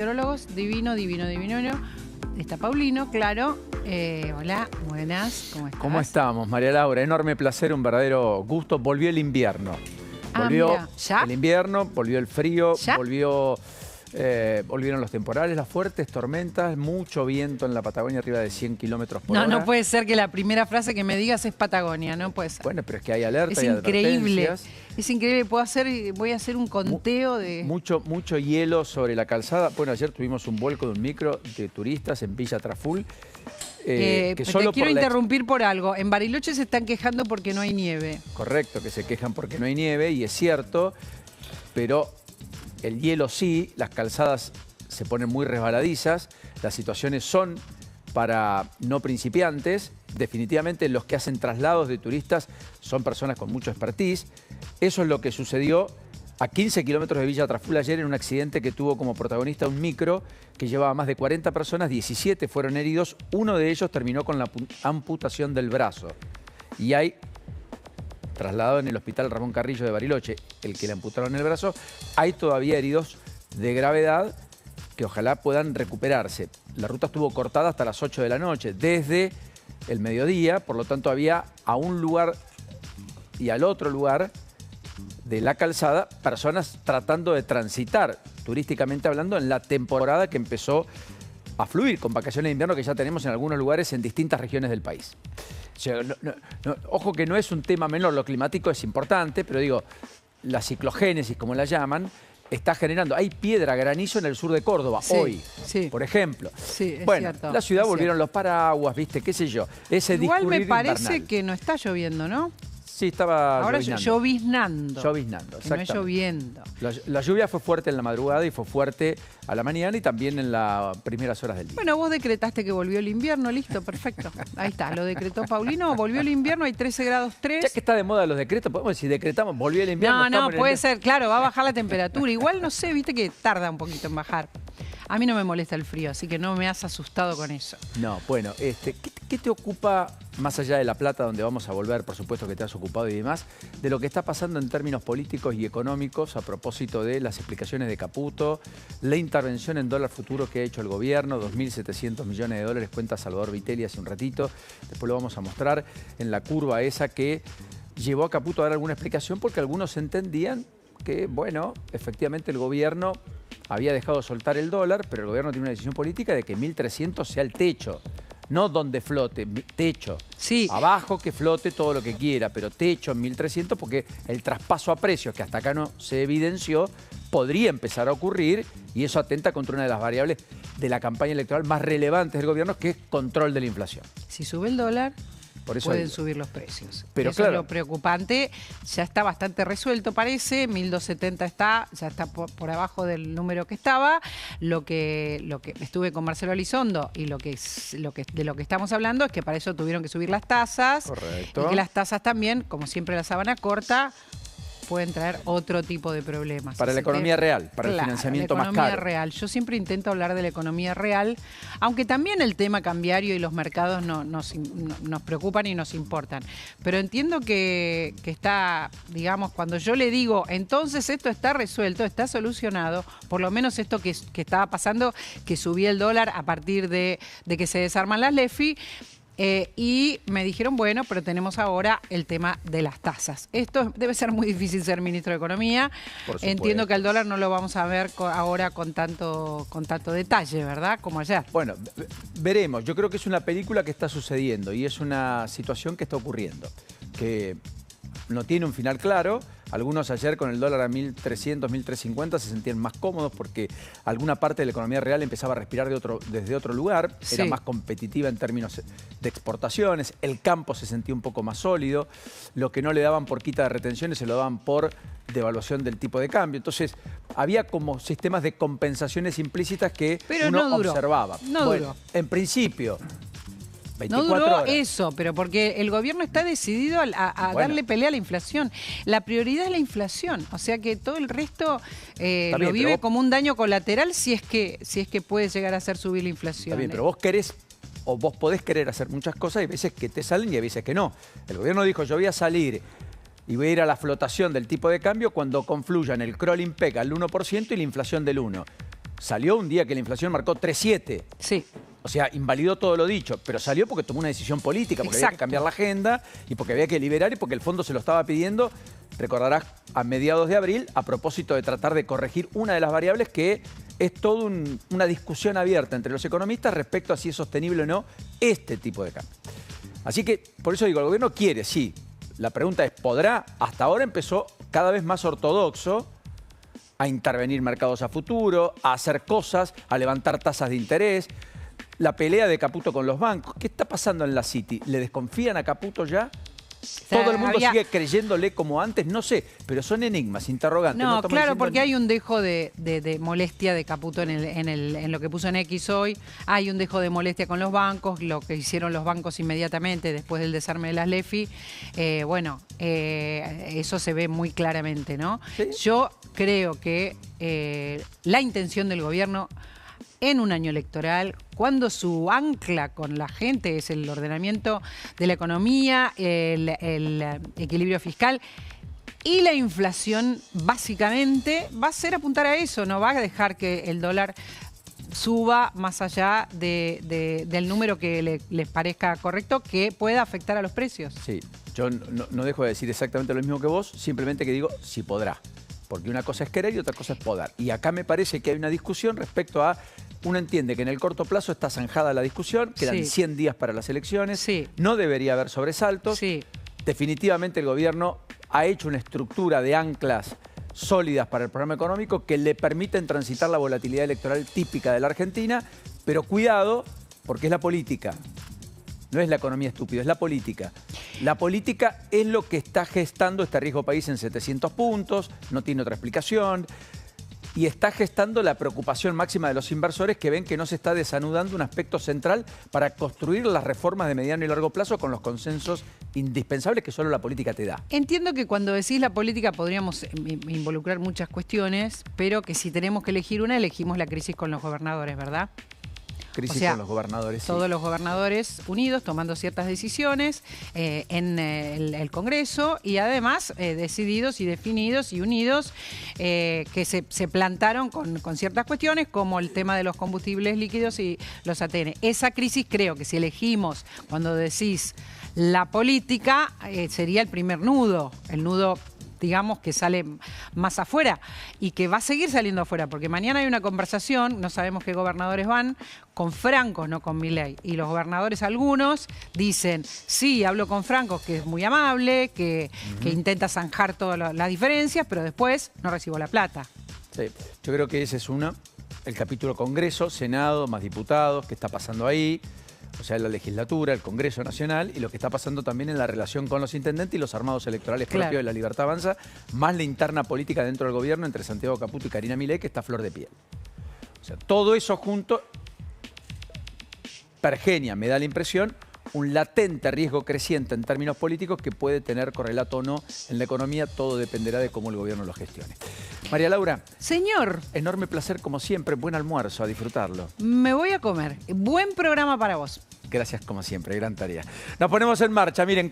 Meteorólogos, divino. Está Paulino, claro. Hola, buenas, ¿cómo estás? ¿Cómo estamos, María Laura? Enorme placer, un verdadero gusto. Volvió el invierno. Volvió mira, ¿ya? el invierno, volvió el frío, ¿Ya? volvieron los temporales, las fuertes tormentas, mucho viento en la Patagonia, arriba de 100 kilómetros por hora. No puede ser que la primera frase que me digas es Patagonia, no puede ser. Bueno, pero es que hay alerta, Es hay increíble, advertencias. es increíble. Voy a hacer un conteo de... Mucho hielo sobre la calzada. Bueno, ayer tuvimos un vuelco de un micro de turistas en Villa Traful. Te quiero interrumpir por algo. En Bariloche se están quejando porque no hay nieve. Correcto, que se quejan porque no hay nieve, y es cierto, pero el hielo sí, las calzadas se ponen muy resbaladizas, las situaciones son para no principiantes. Definitivamente los que hacen traslados de turistas son personas con mucho expertise. Eso es lo que sucedió a 15 kilómetros de Villa Traful ayer en un accidente que tuvo como protagonista un micro que llevaba más de 40 personas, 17 fueron heridos, uno de ellos terminó con la amputación del brazo. Y hay trasladado en el hospital Ramón Carrillo de Bariloche, el que le amputaron el brazo. Hay todavía heridos de gravedad que ojalá puedan recuperarse. La ruta estuvo cortada hasta las 8 de la noche, desde el mediodía, por lo tanto había a un lugar y al otro lugar de la calzada personas tratando de transitar, turísticamente hablando, en la temporada que empezó a fluir con vacaciones de invierno que ya tenemos en algunos lugares en distintas regiones del país. O sea, ojo que no es un tema menor, lo climático es importante, pero digo, la ciclogénesis, como la llaman, está generando. Hay piedra, granizo en el sur de Córdoba, hoy, por ejemplo. Sí, es bueno, cierto, la ciudad volvieron los paraguas, ¿viste? ¿Qué sé yo? Ese Igual me parece invernal. que no está lloviendo, ¿no? Sí, estaba ahora lloviznando. Lloviznando, exactamente. no es lloviendo. La lluvia fue fuerte en la madrugada y fue fuerte a la mañana y también en las primeras horas del día. Bueno, vos decretaste que volvió el invierno, listo, perfecto. Ahí está, lo decretó Paulino, volvió el invierno, hay 13 grados 3. Ya que está de moda los decretos, podemos decir, decretamos, volvió el invierno. No, puede ser, claro, va a bajar la temperatura. Igual, no sé, viste que tarda un poquito en bajar. A mí no me molesta el frío, así que no me has asustado con eso. No, bueno, ¿qué te ocupa, más allá de La Plata, donde vamos a volver, por supuesto que te has ocupado y demás, de lo que está pasando en términos políticos y económicos a propósito de las explicaciones de Caputo, la intervención en dólar futuro que ha hecho el gobierno, 2.700 millones de dólares, cuenta Salvador Vitelli hace un ratito, después lo vamos a mostrar en la curva esa que llevó a Caputo a dar alguna explicación porque algunos entendían que, bueno, efectivamente el gobierno había dejado soltar el dólar, pero el gobierno tiene una decisión política de que 1.300 sea el techo. No donde flote, techo. Sí. Abajo que flote todo lo que quiera, pero techo en 1.300 porque el traspaso a precios, que hasta acá no se evidenció, podría empezar a ocurrir y eso atenta contra una de las variables de la campaña electoral más relevantes del gobierno, que es control de la inflación. Si sube el dólar, por eso pueden subir los precios. Pero eso claro, es lo preocupante. Ya está bastante resuelto, parece. 1.270 ya está por abajo del número que estaba. Lo que estuve con Marcelo Elizondo y de lo que estamos hablando es que para eso tuvieron que subir las tasas. Correcto. Y que las tasas también, como siempre la sábana corta, pueden traer otro tipo de problemas. Para la economía real, para el financiamiento más caro. La economía real. Yo siempre intento hablar de la economía real, aunque también el tema cambiario y los mercados nos preocupan y nos importan. Pero entiendo que está, digamos, cuando yo le digo, entonces esto está resuelto, está solucionado, por lo menos esto que estaba pasando, que subía el dólar a partir de que se desarman las LEFI, y me dijeron, bueno, pero tenemos ahora el tema de las tasas. Esto debe ser muy difícil ser ministro de Economía. Entiendo que al dólar no lo vamos a ver ahora con tanto detalle, ¿verdad? Como ayer. Bueno, veremos. Yo creo que es una película que está sucediendo y es una situación que está ocurriendo, que no tiene un final claro. Algunos ayer con el dólar a 1.300, 1.350 se sentían más cómodos porque alguna parte de la economía real empezaba a respirar desde otro lugar, era más competitiva en términos de exportaciones, el campo se sentía un poco más sólido, lo que no le daban por quita de retenciones se lo daban por devaluación del tipo de cambio. Entonces había como sistemas de compensaciones implícitas que uno observaba. No duró. En principio... No duró horas. eso, pero porque el gobierno está decidido a darle pelea a la inflación. La prioridad es la inflación, o sea que todo el resto lo vive como un daño colateral si es que puede llegar a hacer subir la inflación. Está bien, pero vos querés o vos podés querer hacer muchas cosas y hay veces que te salen y hay veces que no. El gobierno dijo, yo voy a salir y voy a ir a la flotación del tipo de cambio cuando confluyan el crawling peg al 1% y la inflación del 1%. salió un día que la inflación marcó 3,7. Sí. O sea, invalidó todo lo dicho, pero salió porque tomó una decisión política, porque había que cambiar la agenda y porque había que liberar y porque el fondo se lo estaba pidiendo, recordarás, a mediados de abril, a propósito de tratar de corregir una de las variables que es toda una discusión abierta entre los economistas respecto a si es sostenible o no este tipo de cambio. Así que, por eso digo, el gobierno quiere, sí. La pregunta es, ¿podrá? Hasta ahora empezó cada vez más ortodoxo a intervenir mercados a futuro, a hacer cosas, a levantar tasas de interés. La pelea de Caputo con los bancos. ¿Qué está pasando en la City? ¿Le desconfían a Caputo ya? ¿Todo el mundo sigue creyéndole como antes? No sé, pero son enigmas, interrogantes. No, claro, porque hay un dejo de molestia de Caputo en lo que puso en X hoy. Hay un dejo de molestia con los bancos, lo que hicieron los bancos inmediatamente después del desarme de las LEFI. Eso se ve muy claramente, ¿no? ¿Sí? Yo creo que la intención del gobierno en un año electoral, cuando su ancla con la gente es el ordenamiento de la economía, el equilibrio fiscal y la inflación, básicamente va a ser apuntar a eso, no va a dejar que el dólar suba más allá del número que les parezca correcto, que pueda afectar a los precios. Sí, yo no dejo de decir exactamente lo mismo que vos, simplemente que digo si podrá. Porque una cosa es querer y otra cosa es poder. Y acá me parece que hay una discusión respecto a... Uno entiende que en el corto plazo está zanjada la discusión, quedan 100 días para las elecciones, no debería haber sobresaltos. Definitivamente el gobierno ha hecho una estructura de anclas sólidas para el programa económico que le permiten transitar la volatilidad electoral típica de la Argentina, pero cuidado, porque es la política. No es la economía estúpida, es la política. La política es lo que está gestando este riesgo país en 700 puntos, no tiene otra explicación, y está gestando la preocupación máxima de los inversores que ven que no se está desanudando un aspecto central para construir las reformas de mediano y largo plazo con los consensos indispensables que solo la política te da. Entiendo que cuando decís la política podríamos involucrar muchas cuestiones, pero que si tenemos que elegir una, elegimos la crisis con los gobernadores, ¿verdad? Crisis con los gobernadores. Todos los gobernadores unidos tomando ciertas decisiones en el Congreso y además decididos y definidos y unidos que se plantaron con ciertas cuestiones como el tema de los combustibles líquidos y los ATN. Esa crisis creo que si elegimos, cuando decís la política, sería el primer nudo, el nudo digamos, que sale más afuera y que va a seguir saliendo afuera, porque mañana hay una conversación, no sabemos qué gobernadores van, con francos, no con Milei. Y los gobernadores algunos dicen, sí, hablo con francos, que es muy amable, que intenta zanjar todas las diferencias, pero después no recibo la plata. Sí, yo creo que ese es el capítulo Congreso, Senado, más diputados, qué está pasando ahí. O sea, la legislatura, el Congreso Nacional y lo que está pasando también en la relación con los intendentes y los armados electorales propios de La Libertad Avanza, más la interna política dentro del gobierno entre Santiago Caputo y Karina Milei, que está a flor de piel. O sea, todo eso junto pergenia, me da la impresión, un latente riesgo creciente en términos políticos que puede tener correlato o no en la economía, todo dependerá de cómo el gobierno lo gestione. María Laura. Señor. Enorme placer como siempre, buen almuerzo, a disfrutarlo. Me voy a comer. Buen programa para vos. Gracias como siempre, gran tarea. Nos ponemos en marcha, miren.